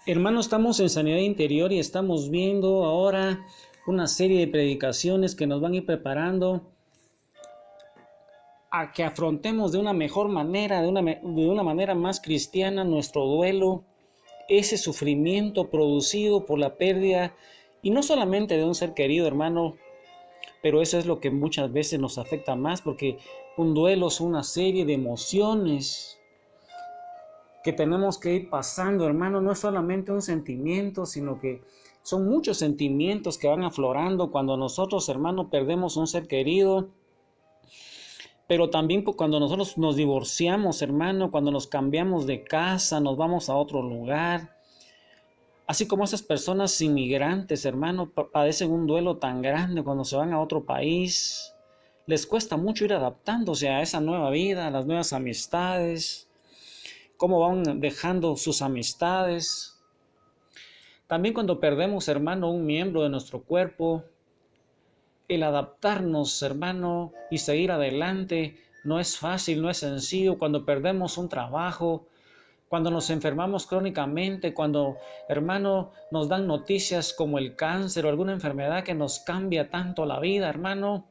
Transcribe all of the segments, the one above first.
Hermanos, estamos en Sanidad Interior y estamos viendo ahora una serie de predicaciones que nos van a ir preparando a que afrontemos de una mejor manera, de una manera más cristiana nuestro duelo, ese sufrimiento producido por la pérdida, y no solamente de un ser querido, hermano, pero eso es lo que muchas veces nos afecta más, porque un duelo es una serie de emociones que tenemos que ir pasando, hermano. No es solamente un sentimiento, sino que son muchos sentimientos que van aflorando cuando nosotros, hermano, perdemos un ser querido, pero también cuando nosotros nos divorciamos, hermano, cuando nos cambiamos de casa, nos vamos a otro lugar. Así como esas personas inmigrantes, hermano, padecen un duelo tan grande cuando se van a otro país. Les cuesta mucho ir adaptándose a esa nueva vida, a las nuevas amistades, cómo van dejando sus amistades. También cuando perdemos, hermano, un miembro de nuestro cuerpo, el adaptarnos, hermano, y seguir adelante no es fácil, no es sencillo. Cuando perdemos un trabajo, cuando nos enfermamos crónicamente, cuando, hermano, nos dan noticias como el cáncer o alguna enfermedad que nos cambia tanto la vida, hermano.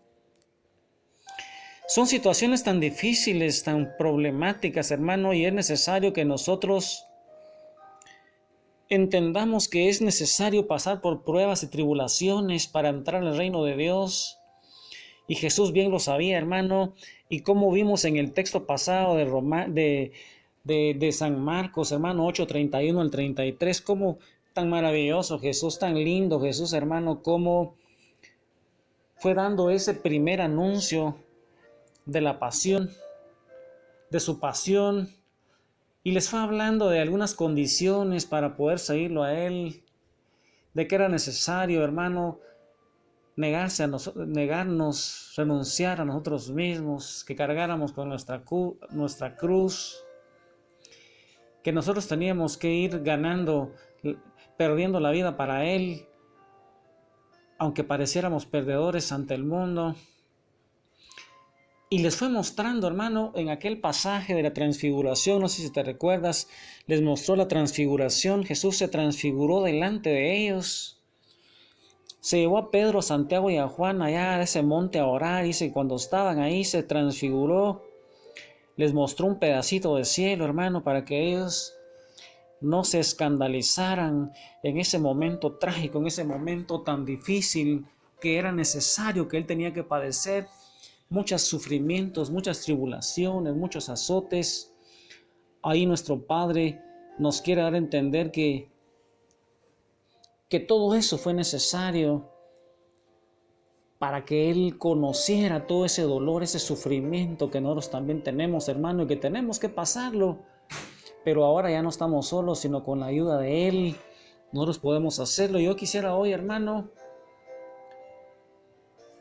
Son situaciones tan difíciles, tan problemáticas, hermano, y es necesario que nosotros entendamos que es necesario pasar por pruebas y tribulaciones para entrar al reino de Dios. Y Jesús bien lo sabía, hermano, y como vimos en el texto pasado de San Marcos, hermano, 8:31 al 33, cómo tan maravilloso Jesús, tan lindo Jesús, hermano, cómo fue dando ese primer anuncio de la pasión, de su pasión, y les fue hablando de algunas condiciones para poder seguirlo a Él, de que era necesario, hermano, negarnos, renunciar a nosotros mismos, que cargáramos con nuestra cruz, que nosotros teníamos que ir perdiendo la vida para Él, aunque pareciéramos perdedores ante el mundo. Y les fue mostrando, hermano, en aquel pasaje de la transfiguración, no sé si te recuerdas, les mostró la transfiguración. Jesús se transfiguró delante de ellos. Se llevó a Pedro, a Santiago y a Juan allá a ese monte a orar. Dice que cuando estaban ahí se transfiguró. Les mostró un pedacito de cielo, hermano, para que ellos no se escandalizaran en ese momento trágico, en ese momento tan difícil que era necesario, que Él tenía que padecer muchos sufrimientos, muchas tribulaciones, muchos azotes. Ahí nuestro Padre nos quiere dar a entender que todo eso fue necesario para que Él conociera todo ese dolor, ese sufrimiento que nosotros también tenemos, hermano, y que tenemos que pasarlo. Pero ahora ya no estamos solos, sino con la ayuda de Él, nosotros podemos hacerlo. Yo quisiera hoy, hermano,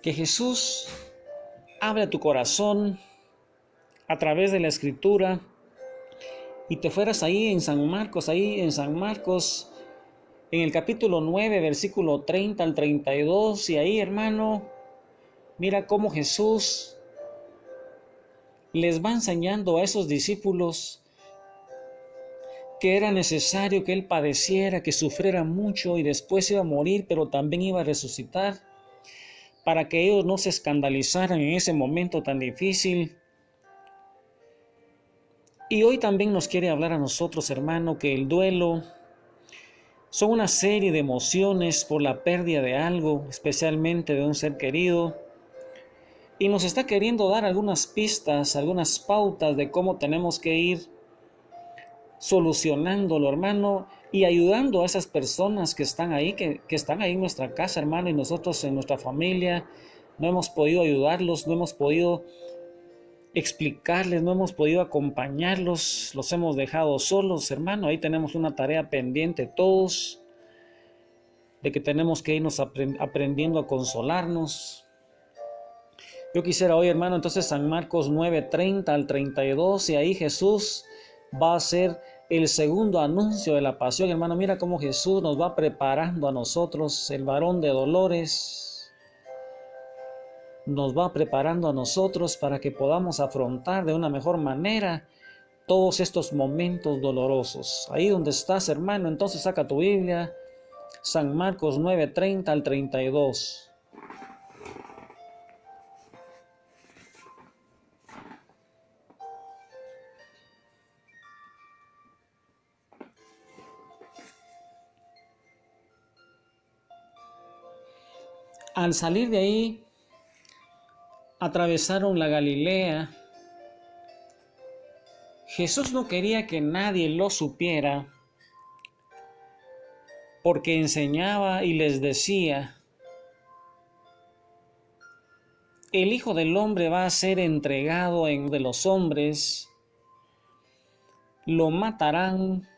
que Jesús hable a tu corazón a través de la Escritura y te fueras ahí en San Marcos, en el capítulo 9, versículo 30 al 32, y ahí, hermano, mira cómo Jesús les va enseñando a esos discípulos que era necesario que Él padeciera, que sufriera mucho y después iba a morir, pero también iba a resucitar, para que ellos no se escandalizaran en ese momento tan difícil. Y hoy también nos quiere hablar a nosotros, hermano, que el duelo son una serie de emociones por la pérdida de algo, especialmente de un ser querido, y nos está queriendo dar algunas pistas, algunas pautas de cómo tenemos que ir solucionándolo, hermano, y ayudando a esas personas que están ahí, que están ahí en nuestra casa, hermano, y nosotros en nuestra familia no hemos podido ayudarlos, no hemos podido explicarles, no hemos podido acompañarlos, los hemos dejado solos, hermano. Ahí tenemos una tarea pendiente todos, de que tenemos que irnos aprendiendo a consolarnos. Yo quisiera hoy, hermano, entonces San Marcos 9:30 al 32, y ahí Jesús va a hacer el segundo anuncio de la pasión, hermano. Mira cómo Jesús nos va preparando a nosotros, el varón de dolores, nos va preparando a nosotros para que podamos afrontar de una mejor manera todos estos momentos dolorosos. Ahí donde estás, hermano, entonces saca tu Biblia, San Marcos 9:30 al 32. Al salir de ahí, atravesaron la Galilea. Jesús no quería que nadie lo supiera, porque enseñaba y les decía: el Hijo del Hombre va a ser entregado en de los hombres, lo matarán,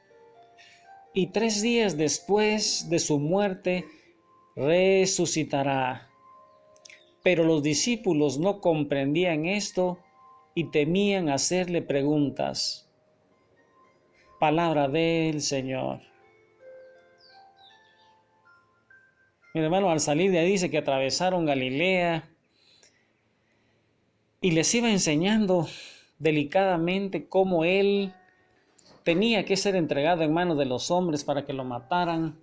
y 3 días después de su muerte resucitará. Pero los discípulos no comprendían esto y temían hacerle preguntas. Palabra del Señor. Mi hermano, al salir de ahí dice que atravesaron Galilea y les iba enseñando delicadamente cómo Él tenía que ser entregado en manos de los hombres para que lo mataran,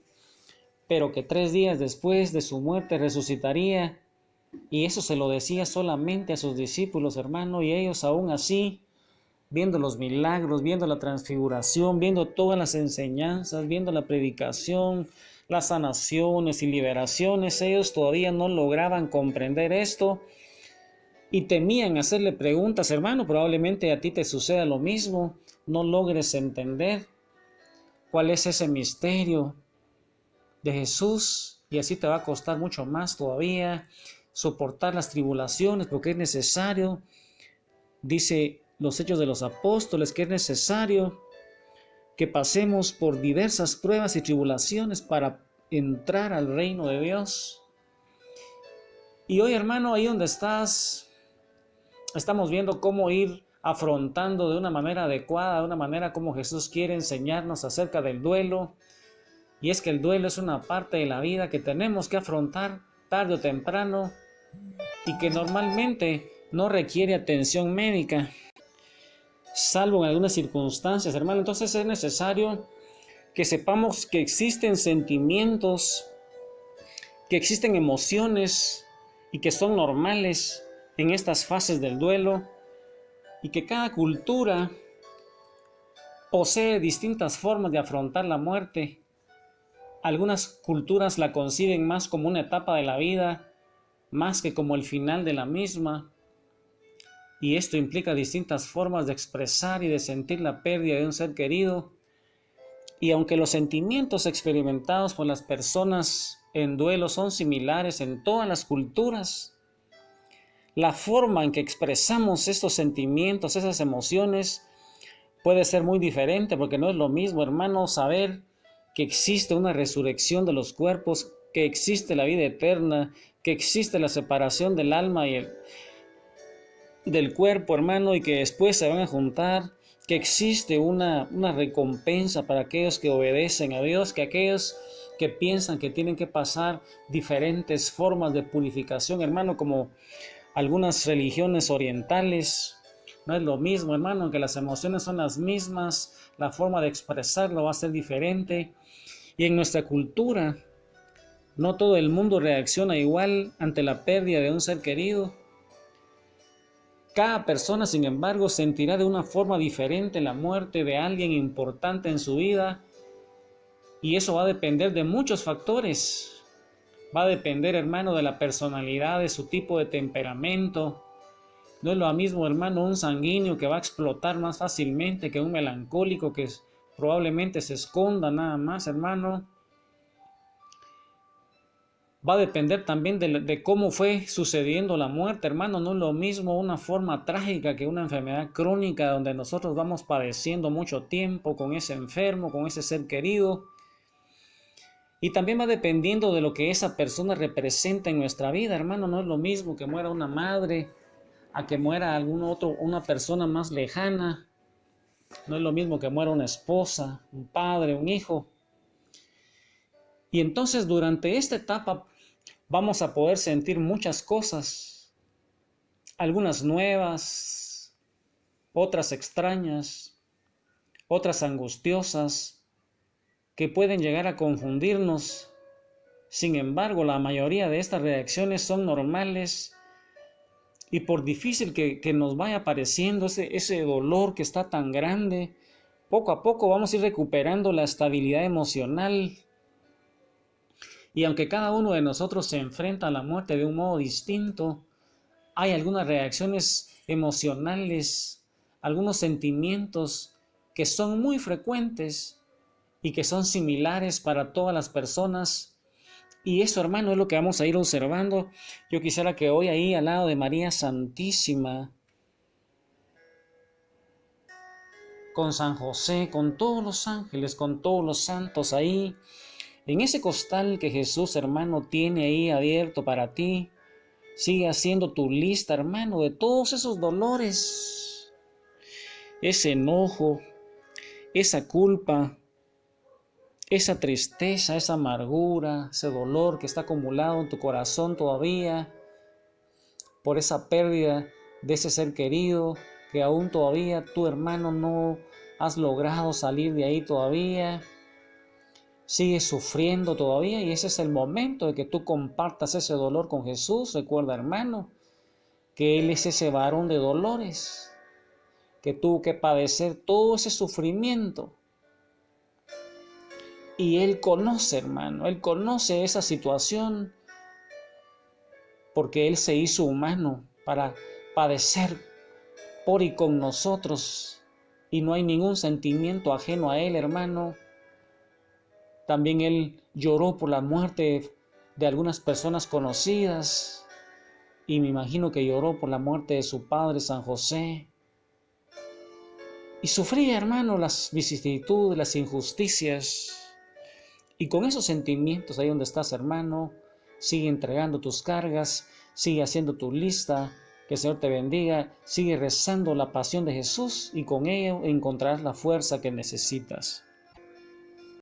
pero que 3 días después de su muerte resucitaría. Y eso se lo decía solamente a sus discípulos, hermano, y ellos aún así, viendo los milagros, viendo la transfiguración, viendo todas las enseñanzas, viendo la predicación, las sanaciones y liberaciones, ellos todavía no lograban comprender esto y temían hacerle preguntas. Hermano, probablemente a ti te suceda lo mismo, no logres entender cuál es ese misterio de Jesús y así te va a costar mucho más todavía soportar las tribulaciones, porque es necesario, dice los Hechos de los Apóstoles, que es necesario que pasemos por diversas pruebas y tribulaciones para entrar al reino de Dios. Y hoy, hermano, ahí donde estás, estamos viendo cómo ir afrontando de una manera adecuada, de una manera como Jesús quiere enseñarnos acerca del duelo. Y es que el duelo es una parte de la vida que tenemos que afrontar tarde o temprano y que normalmente no requiere atención médica, salvo en algunas circunstancias, hermano. Entonces es necesario que sepamos que existen sentimientos, que existen emociones y que son normales en estas fases del duelo y que cada cultura posee distintas formas de afrontar la muerte. Algunas culturas la conciben más como una etapa de la vida, más que como el final de la misma, y esto implica distintas formas de expresar y de sentir la pérdida de un ser querido. Y aunque los sentimientos experimentados por las personas en duelo son similares en todas las culturas, la forma en que expresamos estos sentimientos, esas emociones, puede ser muy diferente, porque no es lo mismo, hermano, saber que existe una resurrección de los cuerpos, que existe la vida eterna, que existe la separación del alma y del cuerpo, hermano, y que después se van a juntar, que existe una recompensa para aquellos que obedecen a Dios, que aquellos que piensan que tienen que pasar diferentes formas de purificación, hermano, como algunas religiones orientales. No es lo mismo, hermano, que las emociones son las mismas, la forma de expresarlo va a ser diferente. Y en nuestra cultura, no todo el mundo reacciona igual ante la pérdida de un ser querido. Cada persona, sin embargo, sentirá de una forma diferente la muerte de alguien importante en su vida, y eso va a depender de muchos factores. Va a depender, hermano, de la personalidad, de su tipo de temperamento. No es lo mismo, hermano, un sanguíneo que va a explotar más fácilmente que un melancólico que probablemente se esconda nada más, hermano. Va a depender también de cómo fue sucediendo la muerte, hermano. No es lo mismo una forma trágica que una enfermedad crónica donde nosotros vamos padeciendo mucho tiempo con ese enfermo, con ese ser querido. Y también va dependiendo de lo que esa persona representa en nuestra vida, hermano. No es lo mismo que muera una madre a que muera una persona más lejana. No es lo mismo que muera una esposa, un padre, un hijo. Y entonces durante esta etapa vamos a poder sentir muchas cosas, algunas nuevas, otras extrañas. otras angustiosas, que pueden llegar a confundirnos. Sin embargo, la mayoría de estas reacciones son normales y por difícil que nos vaya pareciendo ese dolor que está tan grande, poco a poco vamos a ir recuperando la estabilidad emocional. Y aunque cada uno de nosotros se enfrenta a la muerte de un modo distinto, hay algunas reacciones emocionales, algunos sentimientos que son muy frecuentes y que son similares para todas las personas. Y eso, hermano, es lo que vamos a ir observando. Yo quisiera que hoy ahí al lado de María Santísima, con San José, con todos los ángeles, con todos los santos ahí, en ese costal que Jesús, hermano, tiene ahí abierto para ti, sigue haciendo tu lista, hermano, de todos esos dolores, ese enojo, esa culpa, esa tristeza, esa amargura, ese dolor que está acumulado en tu corazón todavía por esa pérdida de ese ser querido que aún todavía tu hermano no has logrado salir de ahí todavía. Sigues sufriendo todavía y ese es el momento de que tú compartas ese dolor con Jesús. Recuerda, hermano, que Él es ese varón de dolores, que tuvo que padecer todo ese sufrimiento. Y Él conoce, hermano, Él conoce esa situación porque Él se hizo humano para padecer por y con nosotros. Y no hay ningún sentimiento ajeno a Él, hermano. También Él lloró por la muerte de algunas personas conocidas. Y me imagino que lloró por la muerte de su padre, San José. Y sufría, hermano, las vicisitudes, las injusticias. Y con esos sentimientos ahí donde estás, hermano, sigue entregando tus cargas, sigue haciendo tu lista, que el Señor te bendiga, sigue rezando la pasión de Jesús y con ello encontrarás la fuerza que necesitas.